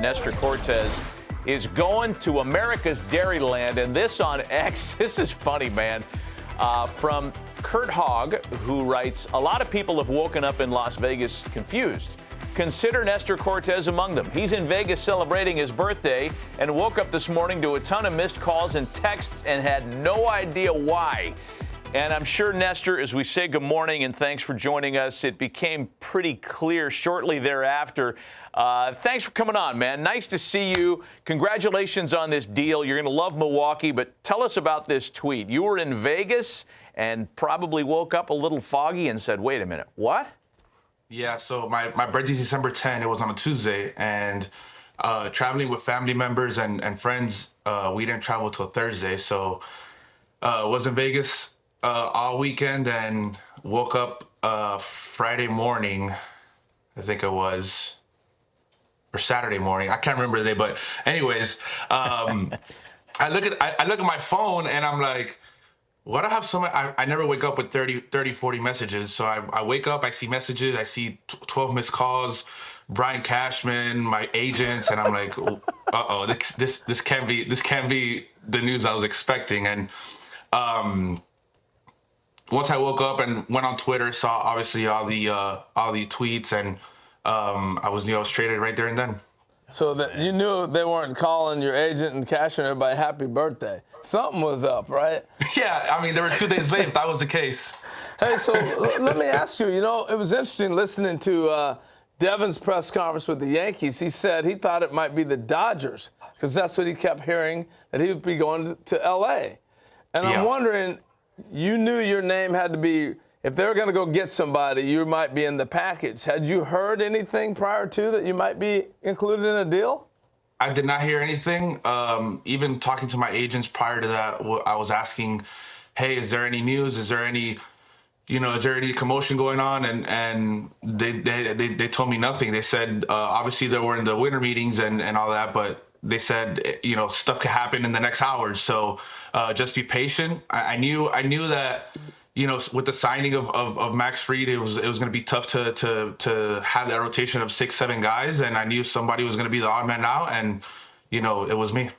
Nestor Cortes, is going to America's Dairyland. And this on X, this is funny, man. From Kurt Hogg, who writes, a lot of people have woken up in Las Vegas confused. Consider Nestor Cortes among them. He's in Vegas celebrating his birthday and woke up this morning to a ton of missed calls and texts and had no idea why. And I'm sure, Nestor, as we say good morning and thanks for joining us, it became pretty clear shortly thereafter. Thanks for coming on, man. Nice to see you. Congratulations on this deal. You're going to love Milwaukee, but tell us about this tweet. You were in Vegas and probably woke up a little foggy and said, wait a minute, what? Yeah, so my birthday's December 10. It was on a Tuesday, and traveling with family members and friends, we didn't travel till Thursday. So was in Vegas all weekend and woke up Friday morning, I think it was, or Saturday morning. I can't remember the day, but anyways, I look at my phone and I'm like, what? I have so much. I never wake up with 30, 40 messages. So I wake up, I see messages, I see 12 missed calls, Brian Cashman, my agents, and I'm like, uh-oh, this can't be the news I was expecting. And once I woke up and went on Twitter, saw obviously all the tweets, and I was traded right there and then. So that you knew they weren't calling your agent and cashing everybody happy birthday. Something was up, right? Yeah, I mean, there were 2 days late if that was the case. Hey, so let me ask you, it was interesting listening to Devin's press conference with the Yankees. He said he thought it might be the Dodgers because that's what he kept hearing, that he would be going to L.A. And I'm wondering, you knew your name had to be, if they were going to go get somebody, you might be in the package. Had you heard anything prior to that you might be included in a deal? I did not hear anything. Even talking to my agents prior to that, I was asking, hey, is there any news? Is there any, is there any commotion going on? And they told me nothing. They said, obviously they were in the winter meetings and all that, but they said, stuff could happen in the next hours. So just be patient. I knew that, with the signing of Max Fried, it was going to be tough to have that rotation of 6-7 guys, and I knew somebody was going to be the odd man out, and it was me.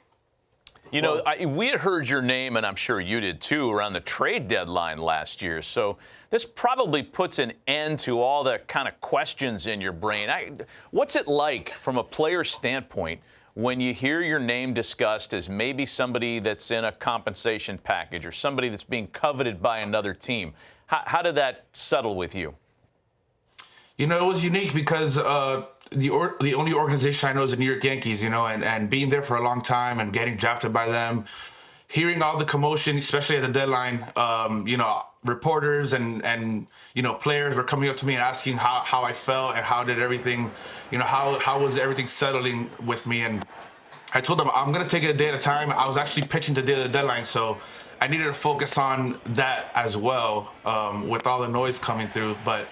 We had heard your name, and I'm sure you did too, around the trade deadline last year. So this probably puts an end to all the kind of questions in your brain. What's it like from a player standpoint when you hear your name discussed as maybe somebody that's in a compensation package or somebody that's being coveted by another team? How did that settle with you? It was unique because the only organization I know is the New York Yankees, and being there for a long time and getting drafted by them, hearing all the commotion, especially at the deadline, reporters and players were coming up to me and asking how I felt and how did everything, how was everything settling with me. And I told them I'm going to take it a day at a time. I was actually pitching the day of the deadline, so I needed to focus on that as well, with all the noise coming through. But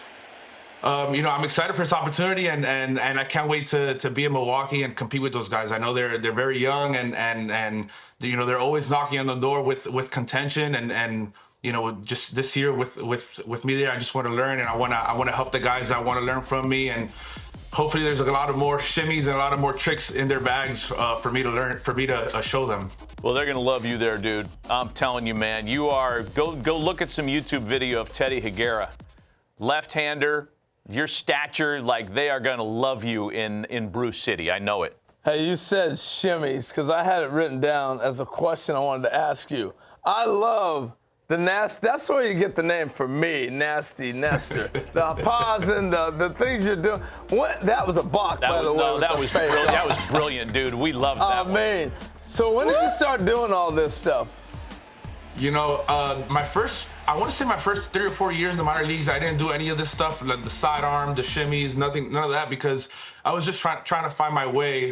I'm excited for this opportunity, and I can't wait to be in Milwaukee and compete with those guys. I know they're very young, and they're always knocking on the door with contention, and just this year with me there, I just want to learn, and I want to help the guys that want to learn from me, and hopefully there's a lot of more shimmies and a lot of more tricks in their bags for me to learn, for me to show them. Well, they're going to love you there, dude. I'm telling you, man. You are go look at some YouTube video of Teddy Higuera, left-hander. Your stature, they are going to love you in Brew City. I know it. Hey, you said shimmies because I had it written down as a question I wanted to ask you. I love the nasty. That's where you get the name for me, Nasty Nestor. The pausing, the things you're doing. That was a balk, by the way. No, that was brilliant. That was brilliant, dude. We loved that. Man. So when did you start doing all this stuff? I want to say my first 3 or 4 years in the minor leagues, I didn't do any of this stuff, like the sidearm, the shimmies, none of that, because I was just trying to find my way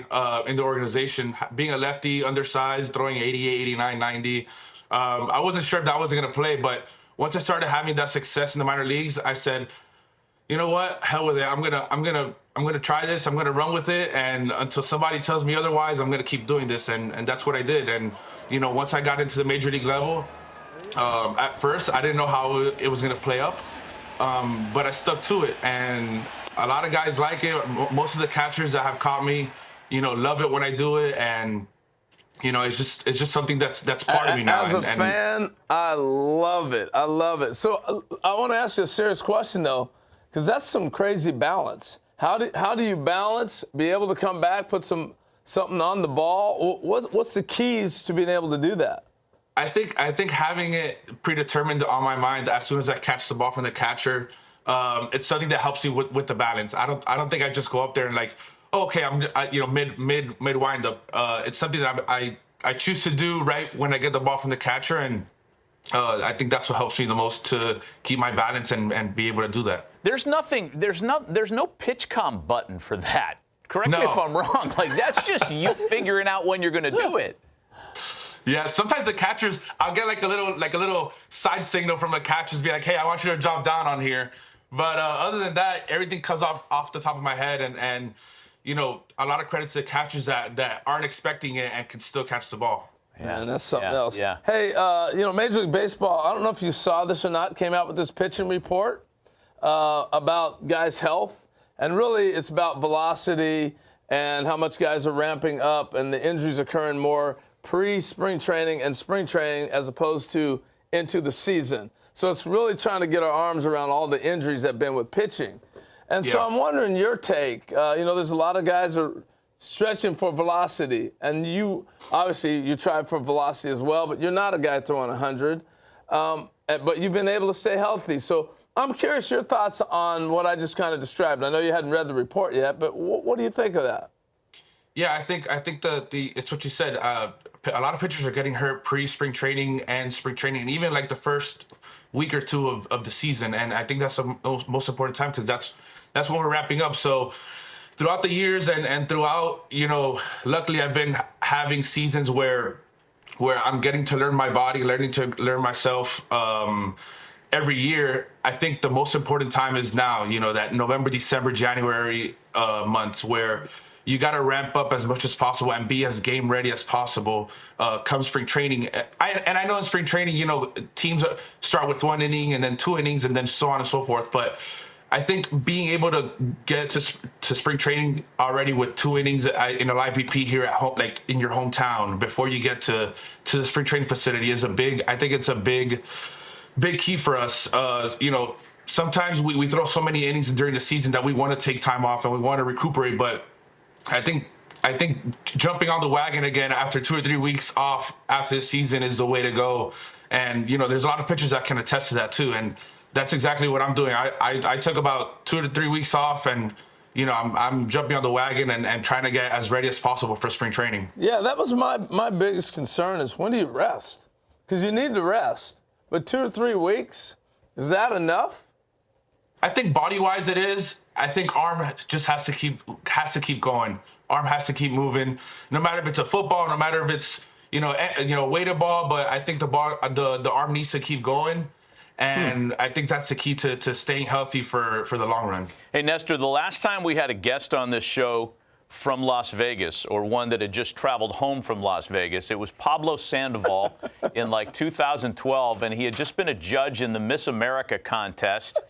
in the organization. Being a lefty, undersized, throwing 88, 89, 90. I wasn't sure if that wasn't going to play, but once I started having that success in the minor leagues, I said, you know what, hell with it. I'm gonna try this. I'm gonna run with it, and until somebody tells me otherwise, I'm gonna keep doing this, and that's what I did. And once I got into the major league level, at first I didn't know how it was gonna play up, but I stuck to it, and a lot of guys like it. Most of the catchers that have caught me love it when I do it, and it's just something that's part of me now. As a fan, I love it. I love it. So I want to ask you a serious question though, because that's some crazy balance. How do you balance, be able to come back, put something on the ball? What's the keys to being able to do that? I think having it predetermined on my mind as soon as I catch the ball from the catcher, it's something that helps you with the balance. I don't think I just go up there and like, oh, okay, I'm mid wind up. It's something that I choose to do right when I get the ball from the catcher, and I think that's what helps me the most to keep my balance and be able to do that. There's no pitch comm button for that. Correct me if I'm wrong. Like, that's just you figuring out when you're going to do it. Yeah, sometimes the catchers, I'll get like a little side signal from the catchers, be like, hey, I want you to drop down on here. But other than that, everything comes off the top of my head, and a lot of credit to the catchers that aren't expecting it and can still catch the ball. Yeah, and that's something else. Yeah. Hey, Major League Baseball, I don't know if you saw this or not, came out with this pitching report about guys' health. And really, it's about velocity and how much guys are ramping up and the injuries occurring more pre-spring training and spring training as opposed to into the season. So it's really trying to get our arms around all the injuries that have been with pitching. And so I'm wondering your take. There's a lot of guys are stretching for velocity, and you tried for velocity as well, but you're not a guy throwing 100. But you've been able to stay healthy. So I'm curious your thoughts on what I just kind of described. I know you hadn't read the report yet, but what do you think of that? Yeah, I think it's what you said. A lot of pitchers are getting hurt pre-spring training and spring training, and even like the first week or two of the season. And I think that's the most important time, because that's when we're wrapping up. So throughout the years and throughout, luckily I've been having seasons where I'm getting to learn my body, learning to learn myself every year. I think the most important time is now, that November, December, January months where you got to ramp up as much as possible and be as game ready as possible come spring training. I know in spring training, teams start with 1 inning and then 2 innings and then so on and so forth. But I think being able to get to spring training already with 2 innings in a live VP here at home, like in your hometown, before you get to the spring training facility I think it's a big key for us. Sometimes we throw so many innings during the season that we want to take time off and we want to recuperate, but I think jumping on the wagon again after 2 or 3 weeks off after the season is the way to go. And, there's a lot of pitchers that can attest to that too. And that's exactly what I'm doing. I took about 2 to 3 weeks off, and, I'm jumping on the wagon and trying to get as ready as possible for spring training. Yeah, that was my biggest concern is when do you rest? Because you need to rest. But 2 or 3 weeks, is that enough? I think body-wise it is. I think arm just has to keep going. Arm has to keep moving, no matter if it's a football, no matter if it's weighted ball. But I think the arm needs to keep going, and I think that's the key to staying healthy for the long run. Hey Nestor, the last time we had a guest on this show from Las Vegas, or one that had just traveled home from Las Vegas, it was Pablo Sandoval in like 2012, and he had just been a judge in the Miss America contest.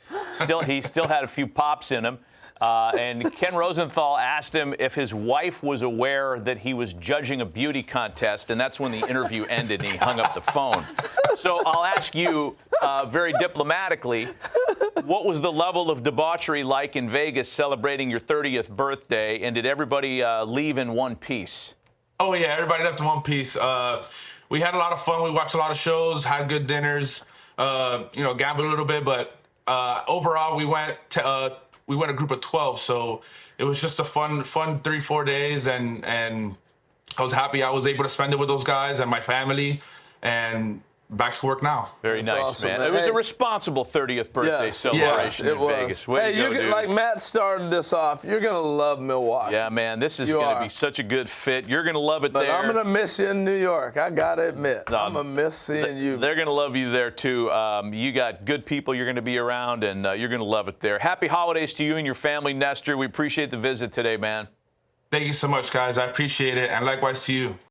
He still had a few pops in him. And Ken Rosenthal asked him if his wife was aware that he was judging a beauty contest, and that's when the interview ended and he hung up the phone. So I'll ask you very diplomatically, what was the level of debauchery like in Vegas celebrating your 30th birthday, and did everybody leave in one piece? Oh, yeah, everybody left in one piece. We had a lot of fun. We watched a lot of shows, had good dinners, gambled a little bit, but overall we went a group of 12, so it was just a fun 3-4 days, and I was happy I was able to spend it with those guys and my family, and back to work now. Very nice, awesome, man. It was a responsible 30th birthday celebration in Vegas. Hey, like Matt started this off, you're going to love Milwaukee. Yeah, man, this is going to be such a good fit. You're going to love it there. But I'm going to miss you in New York. I got to admit. I'm going to miss seeing you. They're going to love you there, too. You got good people you're going to be around, and you're going to love it there. Happy holidays to you and your family, Nestor. We appreciate the visit today, man. Thank you so much, guys. I appreciate it, and likewise to you.